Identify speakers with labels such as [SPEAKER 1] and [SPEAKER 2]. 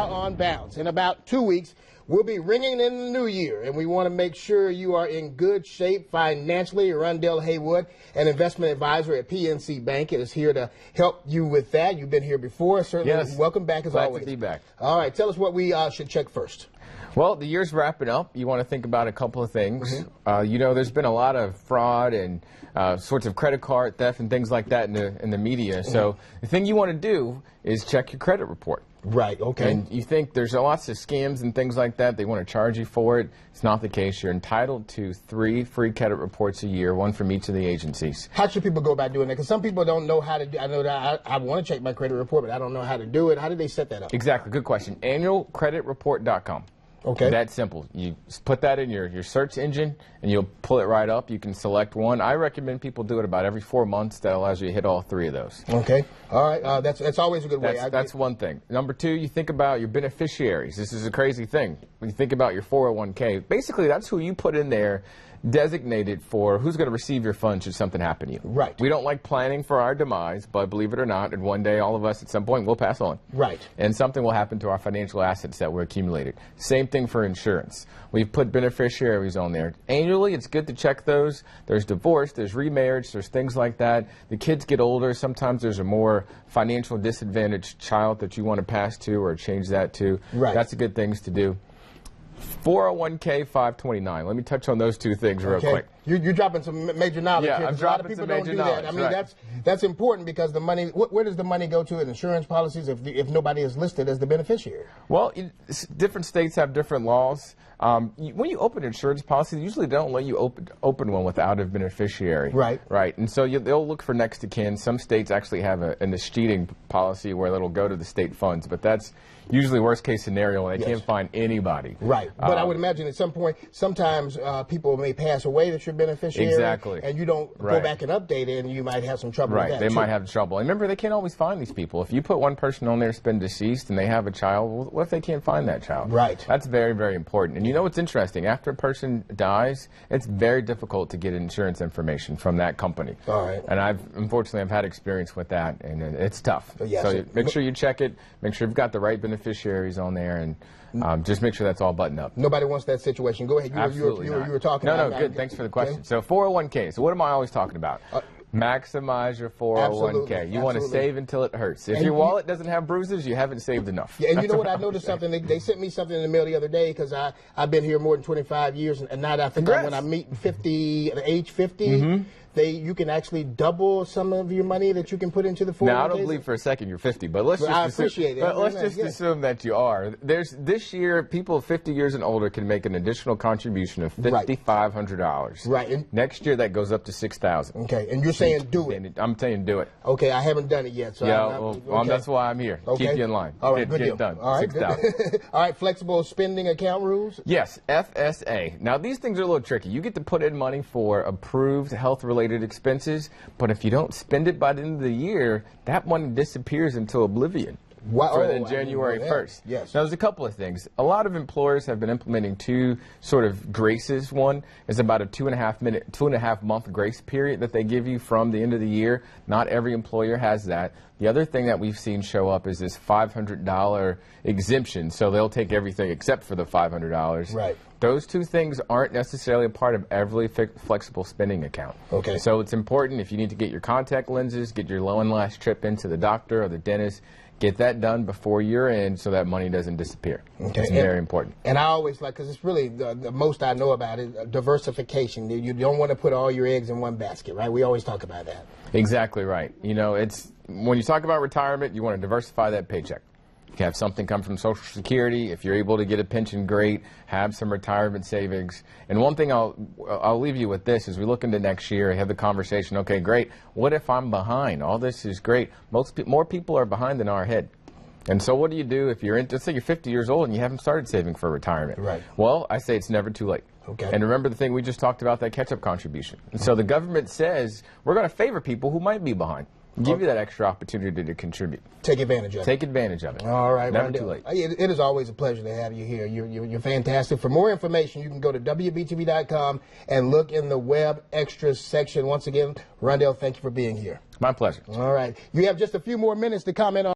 [SPEAKER 1] now on bounds. In about 2 weeks, we'll be ringing in the new year, and we want to make sure you are in good shape financially. Rhondale Haywood, an investment advisor at PNC Bank, is here to help you with that. You've been here before. Certainly,
[SPEAKER 2] yes.
[SPEAKER 1] Welcome back as
[SPEAKER 2] Glad
[SPEAKER 1] always.
[SPEAKER 2] To be back.
[SPEAKER 1] All right, tell us what we should check first.
[SPEAKER 2] Well, the year's wrapping up. You want to think about a couple of things. You know, there's been a lot of fraud and sorts of credit card theft and things like that in the media. So the thing you want to do is check your credit report.
[SPEAKER 1] Right, okay.
[SPEAKER 2] And you think there's lots of scams and things like that. They want to charge you for it. It's not the case. You're entitled to 3 free credit reports a year, 1 from each of the agencies.
[SPEAKER 1] How should people go about doing that? Because some people don't know how to do. I know that I want to check my credit report, but I don't know how to do it. How do they set that up?
[SPEAKER 2] Exactly. Good question. Annualcreditreport.com.
[SPEAKER 1] Okay.
[SPEAKER 2] That's simple. You put that in your search engine, and you'll pull it right up. You can select one. I recommend people do it about every 4 months. That allows you to hit all 3 of those.
[SPEAKER 1] Okay. All right. That's always a good way.
[SPEAKER 2] That's one thing. Number 2, you think about your beneficiaries. This is a crazy thing. When you think about your 401k, basically that's who you put in there designated for who's going to receive your funds should something happen to you.
[SPEAKER 1] Right.
[SPEAKER 2] We don't like planning for our demise, but believe it or not, and one day all of us at some point will pass on.
[SPEAKER 1] Right.
[SPEAKER 2] And something will happen to our financial assets that were accumulated. Same thing for insurance. We've put beneficiaries on there. Annually, it's good to check those. There's divorce, there's remarriage, there's things like that. The kids get older. Sometimes there's a more financial disadvantaged child that you want to pass to or change that to.
[SPEAKER 1] Right.
[SPEAKER 2] That's a good things to do. 401k 529. Let me touch on those 2 things real quick.
[SPEAKER 1] You're dropping some major knowledge
[SPEAKER 2] Yeah,
[SPEAKER 1] here.
[SPEAKER 2] I'm
[SPEAKER 1] A lot of
[SPEAKER 2] dropping
[SPEAKER 1] people
[SPEAKER 2] some
[SPEAKER 1] don't
[SPEAKER 2] major
[SPEAKER 1] do
[SPEAKER 2] knowledge.
[SPEAKER 1] that. I mean,
[SPEAKER 2] right.
[SPEAKER 1] that's important because the money. Where does the money go to in insurance policies if nobody is listed as the beneficiary?
[SPEAKER 2] Well, different states have different laws. When you open insurance policies, usually they don't let you open one without a beneficiary.
[SPEAKER 1] Right.
[SPEAKER 2] Right. And so they'll look for next of kin. Some states actually have an escheating policy where it'll go to the state funds, but that's usually worst case scenario when they can't find anybody.
[SPEAKER 1] Right. But I would imagine at some point, sometimes people may pass away that you're beneficiary.
[SPEAKER 2] Exactly.
[SPEAKER 1] And you don't go back and update it, and you might have some trouble with that.
[SPEAKER 2] Right. They might have trouble. And remember, they can't always find these people. If you put one person on there that's been deceased and they have a child, well, what if they can't find that child?
[SPEAKER 1] Right.
[SPEAKER 2] That's very, very important. And you know what's interesting? After a person dies, it's very difficult to get insurance information from that company.
[SPEAKER 1] All right.
[SPEAKER 2] And unfortunately, I've had experience with that, and it's tough.
[SPEAKER 1] Yes.
[SPEAKER 2] So make sure you check it. Make sure you've got the right beneficiaries on there, and just make sure that's all buttoned up.
[SPEAKER 1] Nobody wants that situation. Go ahead. You were talking about.
[SPEAKER 2] No, good. Thanks for the question. So 401k. So what am I always talking about? Maximize your 401k. You want to save until it hurts. If your wallet doesn't have bruises, you haven't saved enough.
[SPEAKER 1] Yeah, and you know what? I noticed something. They sent me something in the mail the other day because I've been here more than 25 years, and now I think when I meet age 50, you can actually double some of your money that you can put into the 401k.
[SPEAKER 2] Now, I don't believe for a second you're 50, but let's just assume that you are. This year, people 50 years and older can make an additional contribution of $5,500.
[SPEAKER 1] Right.
[SPEAKER 2] Next year, that goes up to $6,000.
[SPEAKER 1] Okay, and you're saying do it.
[SPEAKER 2] I'm saying do it.
[SPEAKER 1] Okay, I haven't done it yet. So
[SPEAKER 2] that's why I'm here.
[SPEAKER 1] Okay.
[SPEAKER 2] Keep you in line.
[SPEAKER 1] All right,
[SPEAKER 2] get it done.
[SPEAKER 1] All right,
[SPEAKER 2] $6,000.
[SPEAKER 1] All right, flexible spending account rules?
[SPEAKER 2] Yes, FSA. Now, these things are a little tricky. You get to put in money for approved health-related expenses, but if you don't spend it by the end of the year, that money disappears into oblivion. January 1st.
[SPEAKER 1] Yes.
[SPEAKER 2] Now, there's a couple of things. A lot of employers have been implementing 2 sort of graces. One is about a 2.5 month grace period that they give you from the end of the year. Not every employer has that. The other thing that we've seen show up is this $500 exemption. So they'll take everything except for the $500.
[SPEAKER 1] Right.
[SPEAKER 2] Those 2 things aren't necessarily a part of every flexible spending account.
[SPEAKER 1] Okay.
[SPEAKER 2] So it's important if you need to get your contact lenses, get your low and last trip into the doctor or the dentist, get that done before year end so that money doesn't disappear. Okay. It's very important.
[SPEAKER 1] And I always because it's really the most I know about it, diversification. You don't want to put all your eggs in one basket, right? We always talk about that.
[SPEAKER 2] Exactly right. You know, when you talk about retirement, you want to diversify that paycheck. You have something come from Social Security. If you're able to get a pension, great. Have some retirement savings. And one thing I'll leave you with this as we look into next year, have the conversation, okay, great. What if I'm behind? All this is great. More people are behind than are ahead. And so what do you do if let's say you're 50 years old and you haven't started saving for retirement?
[SPEAKER 1] Right.
[SPEAKER 2] Well, I say it's never too late.
[SPEAKER 1] Okay.
[SPEAKER 2] And remember the thing we just talked about, that catch-up contribution. And so the government says we're going to favor people who might be behind. Give you that extra opportunity to contribute.
[SPEAKER 1] Take advantage of it.
[SPEAKER 2] Take advantage of it.
[SPEAKER 1] All right,
[SPEAKER 2] Never too late.
[SPEAKER 1] It is always a pleasure to have you here. You're fantastic. For more information, you can go to WBTV.com and look in the web extras section. Once again, Rhondale, thank you for being here.
[SPEAKER 2] My pleasure.
[SPEAKER 1] All right. You have just a few more minutes to comment on